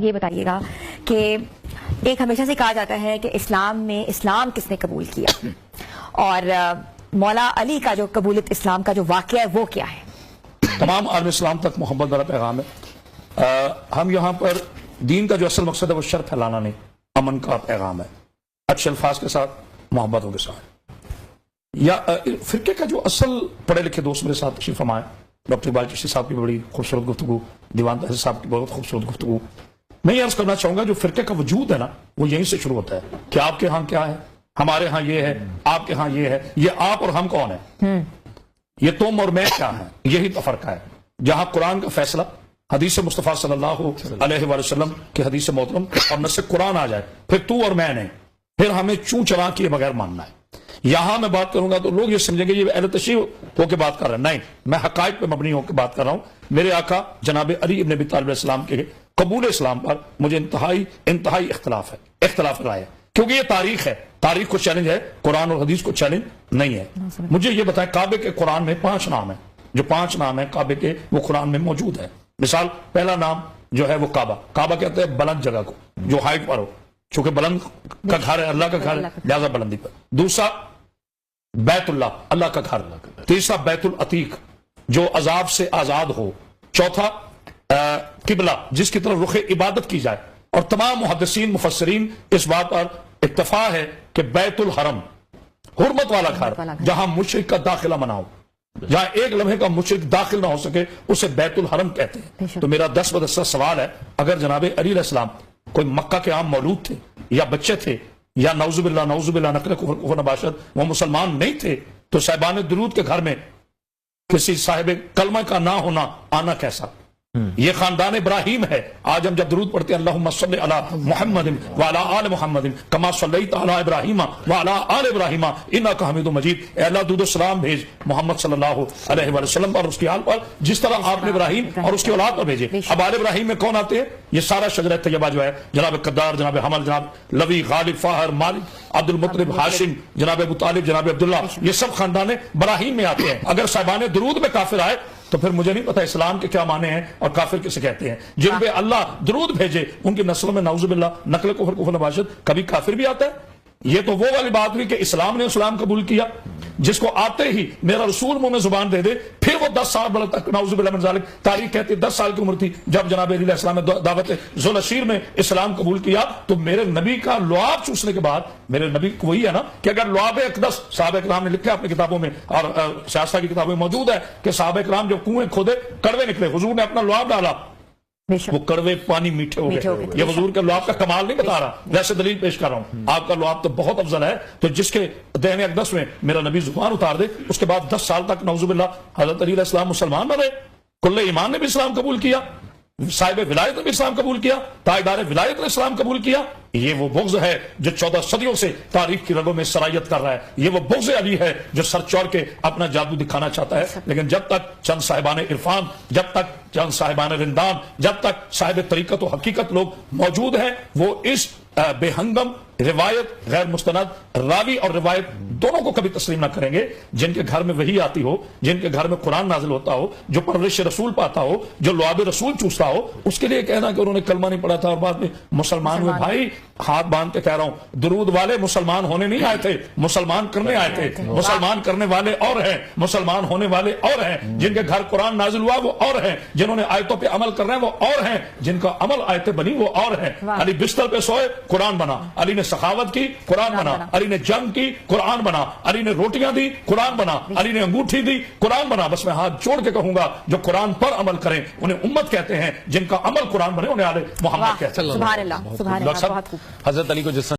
یہ بتائیے گا کہ ایک ہمیشہ سے کہا جاتا ہے کہ اسلام میں اسلام کس نے قبول کیا، اور مولا علی کا جو قبولیت اسلام کا جو واقعہ ہے وہ کیا ہے؟ تمام عالم اسلام تک محبت بھرا پیغام ہے۔ ہم یہاں پر دین کا جو اصل مقصد ہے وہ شر پھیلانا نہیں، امن کا پیغام ہے، اچھے الفاظ کے ساتھ، محبتوں کے ساتھ۔ یا فرقے کا جو اصل پڑھے لکھے دوست میرے ساتھ تشریف فرمائے، ڈاکٹر اقبال چشتی صاحب کی بڑی خوبصورت گفتگو، دیوان طاہر صاحب کی بہت خوبصورت گفتگو۔ میں یہ عرض کرنا چاہوں گا جو فرقے کا وجود ہے نا وہ یہیں سے شروع ہوتا ہے کہ آپ کے ہاں کیا ہے، ہمارے ہاں یہ ہے، آپ کے ہاں یہ ہے، یہ آپ اور ہم کون ہیں، یہ تم اور میں کیا ہیں، یہی تو فرق ہے۔ جہاں قرآن کا فیصلہ حدیث مصطفیٰ صلی اللہ علیہ وآلہ وسلم کی حدیث محترم اور نص قرآن آ جائے، پھر تو اور میں نہیں، پھر ہمیں چوں چلا کیے بغیر ماننا ہے۔ یہاں میں بات کروں گا تو لوگ یہ سمجھیں گے یہ اہل تشریح ہو کے بات کر رہے ہیں، نہیں، میں حقائق پہ مبنی ہو کے بات کر رہا ہوں۔ میرے آقا جناب علی ابن ابی طالب علیہ السلام کے قبول اسلام پر مجھے انتہائی اختلاف رائے ہے، کیونکہ یہ تاریخ ہے، تاریخ کو چیلنج ہے، قرآن اور حدیث کو چیلنج نہیں ہے۔ مجھے یہ بتائیں کعبے کے قرآن میں 5 نام ہیں، جو 5 نام ہیں کعبے کے وہ قرآن میں موجود ہے۔ مثال پہلا نام جو ہے وہ کعبہ کہتے ہیں بلند جگہ کو، جو ہائٹ پر ہو، چونکہ بلند کا گھر ہے، اللہ کا گھر ہے، لہذا بلندی پر۔ دوسرا بیت اللہ، اللہ کا گھر۔ تیسرا بیت العتیق جو عذاب سے آزاد ہو۔ چوتھا قبلہ جس کی طرف رخ عبادت کی جائے، اور تمام محدثین مفسرین اس بات پر اتفاق ہے کہ بیت الحرم حرمت والا گھر جہاں مشرک کا داخلہ منع ہو، جہاں ایک لمحے کا مشرک داخل نہ ہو سکے، اسے بیت الحرم کہتے ہیں۔ تو میرا 10 بدستہ سوال ہے، اگر جناب علی علیہ السلام کوئی مکہ کے عام مولود تھے یا بچے تھے یا نعوذ باللہ نقل کفر نباشت وہ مسلمان نہیں تھے، تو صاحبان درود کے گھر میں کسی صاحب کلمہ کا نہ ہونا آنا کیسا؟ یہ خاندان ابراہیم ہے۔ آج ہم جب درود پڑھتے ہیں اللہم صلی علی محمد وعلی آل محمد کما صلیت علی ابراہیم وعلی آل ابراہیم انک حمید مجید۔ اے اللہ درود و سلام بھیج محمد صلی اللہ علیہ وآلہ وسلم اور اس کی آل پر جس طرح آپ نے ابراہیم اور اس کی اولاد پر بھیجے۔ اب آل ابراہیم میں کون آتے ہیں؟ یہ سارا شجرہ طیبہ جو ہے، جناب قدار، جناب حمل، جناب لوی، غالب، فاہر، مالک، عبد المطلب، ہاشم، جناب ابو طالب، جناب عبداللہ، یہ سب خاندان ابراہیم میں آتے ہیں۔ اگر صاحبان درود میں کافر آئے تو پھر مجھے نہیں پتا اسلام کے کیا معنی ہیں اور کافر کسے کہتے ہیں۔ جن پہ اللہ درود بھیجے ان کی نسلوں میں نعوذ باللہ نقل کفر نباشت کبھی کافر بھی آتا ہے۔ یہ تو وہ والی بات ہوئی کہ اسلام نے اسلام قبول کیا، جس کو آتے ہی میرا رسول منہ میں زبان دے دے، پھر وہ 10 سال بڑا تک نعوذ باللہ من ذالک، تاریخ کہتی ہے 10 سال کی عمر تھی جب جناب علی علیہ السلام نے دعوت ذوالعشیر میں اسلام قبول کیا۔ تو میرے نبی کا لعاب چوسنے کے بعد میرے نبی کو وہی ہے نا کہ اگر لعاب اقدس، صحابہ کرام نے لکھا اپنی کتابوں میں اور سیاستہ کی کتابوں میں موجود ہے کہ صحابہ کرام جب کنویں کھودے کڑوے نکلے، حضور نے اپنا لعاب ڈالا، وہ کڑوے پانی میٹھے ہو گئے۔ یہ حضور کے لعاب کا کمال نہیں بتا رہا، ویسے دلیل پیش کر رہا ہوں۔ آپ کا لعاب تو بہت افضل ہے، تو جس کے دہن اقدس میں میرا نبی زبان اتار دے، اس کے بعد 10 سال تک نعوذ باللہ حضرت علی علیہ السلام مسلمان بنے، کل ایمان نے بھی اسلام قبول کیا، صاحب ولایت نے بھی اسلام قبول کیا، تاجدار ولایت نے اسلام قبول کیا۔ یہ وہ بغض ہے جو 14 صدیوں سے تاریخ کی رگوں میں سرایت کر رہا ہے۔ یہ وہ بغض علی ہے جو سر چوڑ کے اپنا جادو دکھانا چاہتا ہے۔ لیکن جب تک چند صاحبان عرفان، جب تک چند صاحبان رندان، جب تک صاحب طریقت و حقیقت لوگ موجود ہیں، وہ اس بے ہنگم روایت، غیر مستند راوی اور روایت دونوں کو کبھی تسلیم نہ کریں گے۔ جن کے گھر میں وحی آتی ہو، جن کے گھر میں قرآن نازل ہوتا ہو، جو پرورش رسول پاتا ہو، جو لعاب رسول چوستا ہو، اس کے لیے کہنا کہ انہوں نے کلمہ نہیں پڑھا تھا اور بعد میں مسلمان ہوئے، بھائی ہاتھ باندھ کے کہہ رہا ہوں، درود والے مسلمان ہونے نہیں آئے تھے، مسلمان کرنے آئے تھے۔ مسلمان کرنے والے اور ہیں، مسلمان ہونے والے اور ہیں۔ جن کے گھر قرآن نازل ہوا وہ اور ہیں، جنہوں نے آیتوں پہ عمل کر رہے ہیں وہ اور ہیں، جن کا عمل آیتیں بنی وہ اور ہیں۔ علی بستر پہ سوئے قرآن بنا، علی نے سخاوت کی قرآن بنا، علی نے جنگ کی قرآن بنا، علی نے روٹیاں دی قرآن بنا، علی نے انگوٹھی دی قرآن بنا۔ بس میں ہاتھ جوڑ کے کہوں گا جو قرآن پر عمل کریں انہیں امت کہتے ہیں، جن کا عمل قرآن بنے انہیں آل محمد کہتے ہیں۔ سبحان اللہ، سبحان اللہ، بہت خوب۔ حضرت علی کو جس